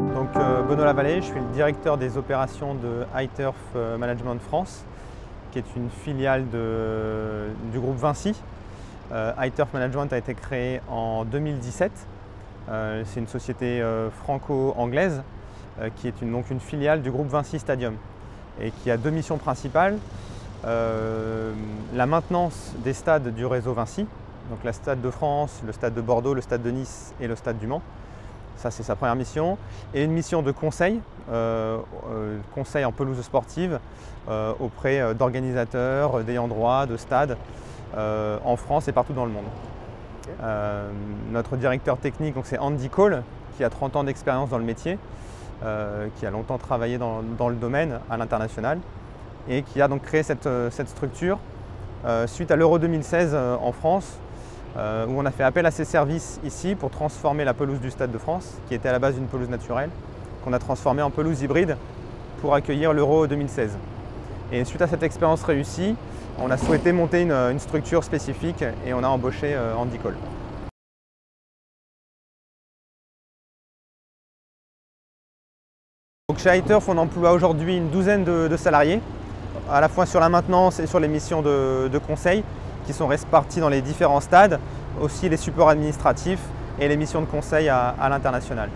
Benoît Lavallée, je suis le directeur des opérations de iTurf Management France, qui est une filiale du groupe Vinci. iTurf Management a été créé en 2017. C'est une société franco-anglaise qui est donc une filiale du groupe Vinci Stadium et qui a deux missions principales. La maintenance des stades du réseau Vinci, donc le Stade de France, le Stade de Bordeaux, le Stade de Nice et le Stade du Mans. Ça, c'est sa première mission. Et une mission de conseil, conseil en pelouse sportive auprès d'organisateurs, d'ayants droit, de stades en France et partout dans le monde. Notre directeur technique, c'est Andy Cole, qui a 30 ans d'expérience dans le métier, qui a longtemps travaillé dans le domaine à l'international et qui a donc créé cette structure suite à l'Euro 2016 en France, où on a fait appel à ses services ici pour transformer la pelouse du Stade de France, qui était à la base une pelouse naturelle, qu'on a transformée en pelouse hybride pour accueillir l'Euro 2016. Et suite à cette expérience réussie, on a souhaité monter une structure spécifique et on a embauché Andy Cole. Donc chez iTurf, on emploie aujourd'hui une douzaine de salariés, à la fois sur la maintenance et sur les missions de conseil, qui sont répartis dans les différents stades, aussi les supports administratifs et les missions de conseil à l'international.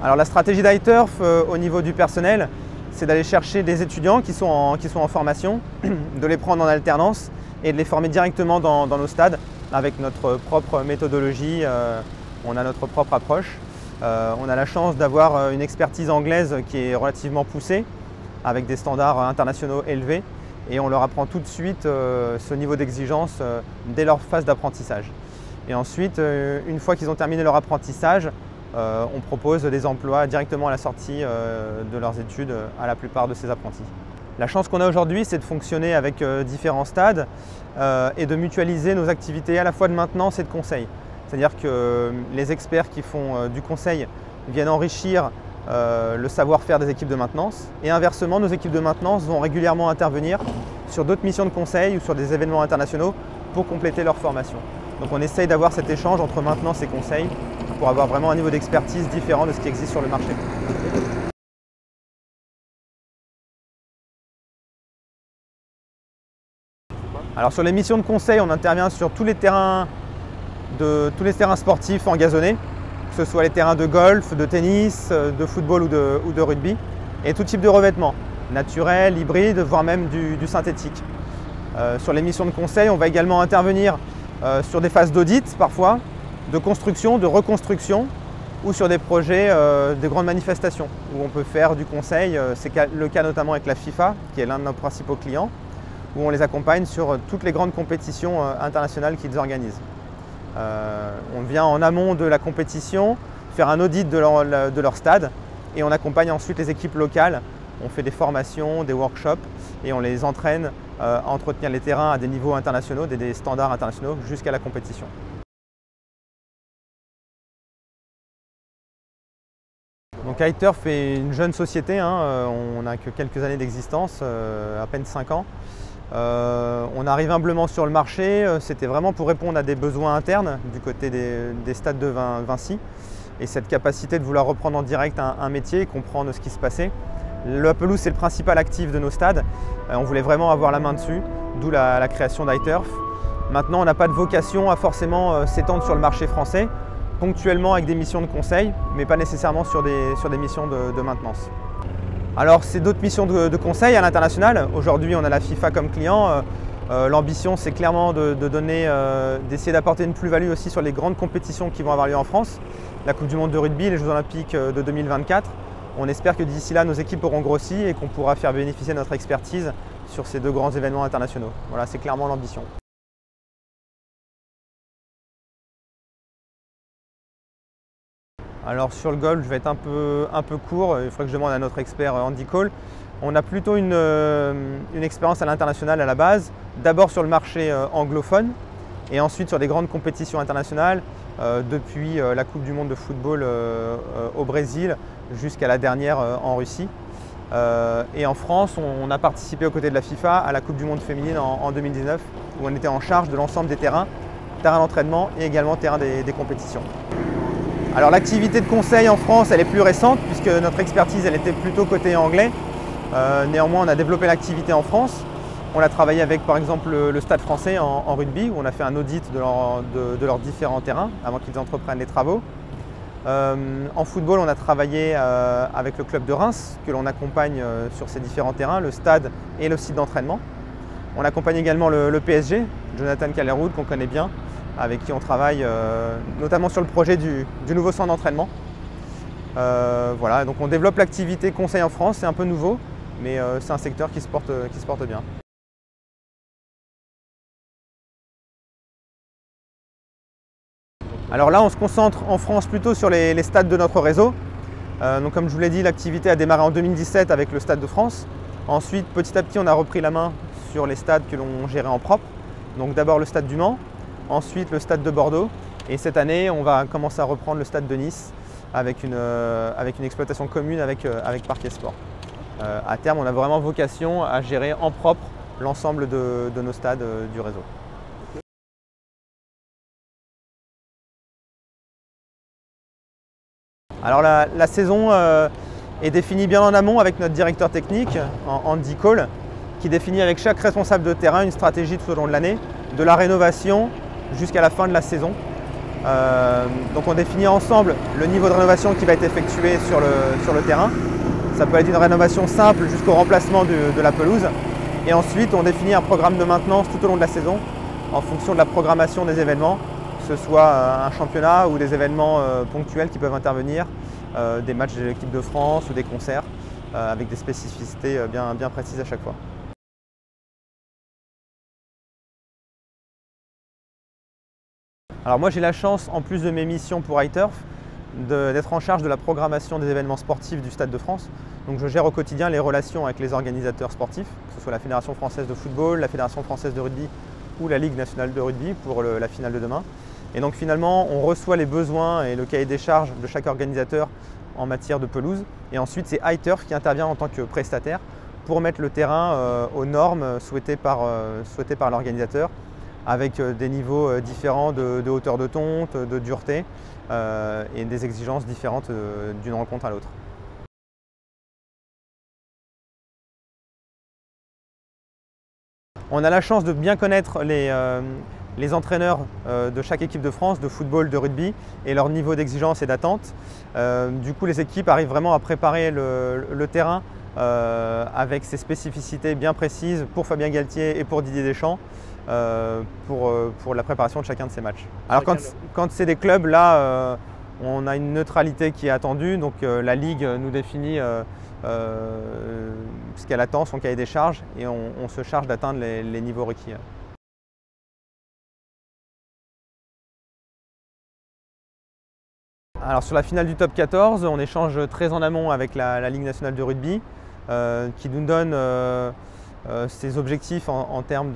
Alors la stratégie d'iTurf au niveau du personnel, c'est d'aller chercher des étudiants qui sont en formation, de les prendre en alternance et de les former directement dans nos stades avec notre propre méthodologie, on a notre propre approche. On a la chance d'avoir une expertise anglaise qui est relativement poussée, avec des standards internationaux élevés. Et on leur apprend tout de suite ce niveau d'exigence dès leur phase d'apprentissage. Et ensuite, une fois qu'ils ont terminé leur apprentissage, on propose des emplois directement à la sortie de leurs études à la plupart de ces apprentis. La chance qu'on a aujourd'hui, c'est de fonctionner avec différents stades et de mutualiser nos activités à la fois de maintenance et de conseil. C'est-à-dire que les experts qui font du conseil viennent enrichir le savoir-faire des équipes de maintenance et inversement, nos équipes de maintenance vont régulièrement intervenir sur d'autres missions de conseil ou sur des événements internationaux pour compléter leur formation. Donc on essaye d'avoir cet échange entre maintenance et conseil pour avoir vraiment un niveau d'expertise différent de ce qui existe sur le marché. Alors sur les missions de conseil, on intervient sur tous les terrains sportifs engazonnés, que ce soit les terrains de golf, de tennis, de football ou de rugby, et tout type de revêtements, naturel, hybride, voire même du synthétique. Sur les missions de conseil, on va également intervenir sur des phases d'audit parfois, de construction, de reconstruction, ou sur des projets de grandes manifestations, où on peut faire du conseil. C'est le cas notamment avec la FIFA, qui est l'un de nos principaux clients, où on les accompagne sur toutes les grandes compétitions internationales qu'ils organisent. On vient en amont de la compétition faire un audit de leur stade et on accompagne ensuite les équipes locales. On fait des formations, des workshops et on les entraîne à entretenir les terrains à des niveaux internationaux, des standards internationaux jusqu'à la compétition. Donc iTurf est une jeune société, on n'a que quelques années d'existence, à peine 5 ans. On arrive humblement sur le marché, c'était vraiment pour répondre à des besoins internes du côté des stades de Vinci et cette capacité de vouloir reprendre en direct un métier et comprendre ce qui se passait. La pelouse, c'est le principal actif de nos stades, on voulait vraiment avoir la main dessus, d'où la création d'iTurf. Maintenant, on n'a pas de vocation à forcément s'étendre sur le marché français, ponctuellement avec des missions de conseil, mais pas nécessairement sur des missions de maintenance. Alors c'est d'autres missions de conseil à l'international. Aujourd'hui on a la FIFA comme client. L'ambition c'est clairement d'essayer d'apporter une plus-value aussi sur les grandes compétitions qui vont avoir lieu en France. La Coupe du Monde de rugby, les Jeux Olympiques de 2024. On espère que d'ici là nos équipes auront grossi et qu'on pourra faire bénéficier de notre expertise sur ces deux grands événements internationaux. Voilà, c'est clairement l'ambition. Alors sur le golf, je vais être un peu court, il faudrait que je demande à notre expert Andy Cole. On a plutôt une expérience à l'international à la base, d'abord sur le marché anglophone et ensuite sur des grandes compétitions internationales, depuis la Coupe du Monde de football au Brésil jusqu'à la dernière en Russie. Et en France, on a participé aux côtés de la FIFA à la Coupe du Monde féminine en 2019, où on était en charge de l'ensemble des terrains d'entraînement et également terrain des compétitions. Alors l'activité de conseil en France, elle est plus récente puisque notre expertise, elle était plutôt côté anglais. Néanmoins, on a développé l'activité en France. On a travaillé avec par exemple le Stade français en rugby où on a fait un audit de leurs différents terrains avant qu'ils entreprennent les travaux. En football, on a travaillé avec le club de Reims que l'on accompagne sur ces différents terrains, le stade et le site d'entraînement. On accompagne également le PSG, Jonathan Calleroud qu'on connaît bien, avec qui on travaille notamment sur le projet du nouveau centre d'entraînement. Voilà, donc on développe l'activité conseil en France, c'est un peu nouveau, mais c'est un secteur qui se porte bien. Alors là, on se concentre en France plutôt sur les stades de notre réseau. Donc comme je vous l'ai dit, l'activité a démarré en 2017 avec le Stade de France. Ensuite, petit à petit, on a repris la main sur les stades que l'on gérait en propre. Donc d'abord le Stade du Mans, ensuite le Stade de Bordeaux. Et cette année, on va commencer à reprendre le Stade de Nice avec une exploitation commune avec Parquet Sport. À terme, on a vraiment vocation à gérer en propre l'ensemble de nos stades du réseau. Alors la saison est définie bien en amont avec notre directeur technique, Andy Cole, qui définit avec chaque responsable de terrain une stratégie tout au long de l'année, de la rénovation jusqu'à la fin de la saison. Donc on définit ensemble le niveau de rénovation qui va être effectué sur le terrain. Ça peut être une rénovation simple jusqu'au remplacement de la pelouse. Et ensuite on définit un programme de maintenance tout au long de la saison en fonction de la programmation des événements, que ce soit un championnat ou des événements ponctuels qui peuvent intervenir, des matchs de l'équipe de France ou des concerts avec des spécificités bien précises à chaque fois. Alors moi j'ai la chance, en plus de mes missions pour iTurf, d'être en charge de la programmation des événements sportifs du Stade de France. Donc je gère au quotidien les relations avec les organisateurs sportifs, que ce soit la Fédération française de football, la Fédération française de rugby ou la Ligue nationale de rugby pour la finale de demain. Et donc finalement, on reçoit les besoins et le cahier des charges de chaque organisateur en matière de pelouse. Et ensuite, c'est iTurf qui intervient en tant que prestataire pour mettre le terrain aux normes souhaitées par l'organisateur, avec des niveaux différents de hauteur de tonte, de dureté et des exigences différentes d'une rencontre à l'autre. On a la chance de bien connaître les entraîneurs de chaque équipe de France, de football, de rugby et leur niveau d'exigence et d'attente. Du coup, les équipes arrivent vraiment à préparer le terrain avec ses spécificités bien précises pour Fabien Galtier et pour Didier Deschamps pour la préparation de chacun de ces matchs. Alors quand c'est des clubs, là, on a une neutralité qui est attendue, donc la Ligue nous définit ce qu'elle attend, son cahier des charges, et on se charge d'atteindre les niveaux requis. Alors sur la finale du top 14, on échange très en amont avec la Ligue nationale de rugby qui nous donne ses objectifs en termes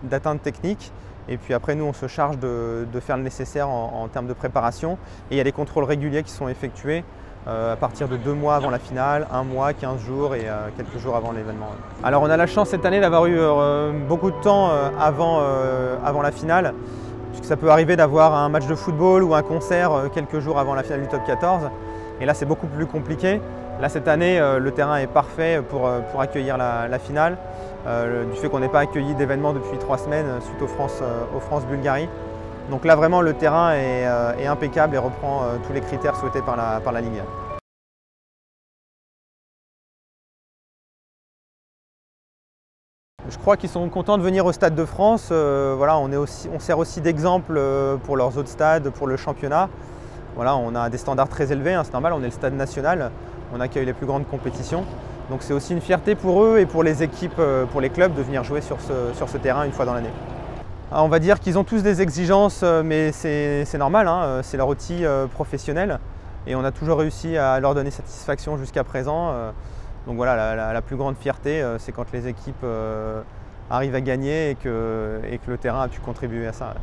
d'atteinte technique. Et puis après, nous, on se charge de faire le nécessaire en termes de préparation. Et il y a des contrôles réguliers qui sont effectués à partir de 2 mois avant la finale, 1 mois, 15 jours et quelques jours avant l'événement. Alors on a la chance cette année d'avoir eu beaucoup de temps avant la finale, puisque ça peut arriver d'avoir un match de football ou un concert quelques jours avant la finale du top 14. Et là, c'est beaucoup plus compliqué. Là, cette année, le terrain est parfait pour accueillir la finale, du fait qu'on n'ait pas accueilli d'événement depuis 3 semaines suite aux France-Bulgarie. Donc là, vraiment, le terrain est impeccable et reprend tous les critères souhaités par la Ligue. Je crois qu'ils sont contents de venir au Stade de France. Voilà, on sert aussi d'exemple pour leurs autres stades, pour le championnat. Voilà, on a des standards très élevés, hein, c'est normal, on est le stade national, on accueille les plus grandes compétitions. Donc c'est aussi une fierté pour eux et pour les équipes, pour les clubs de venir jouer sur ce terrain une fois dans l'année. On va dire qu'ils ont tous des exigences, mais c'est normal, hein, c'est leur outil professionnel et on a toujours réussi à leur donner satisfaction jusqu'à présent. Donc voilà, la plus grande fierté, c'est quand les équipes arrivent à gagner et que le terrain a pu contribuer à ça.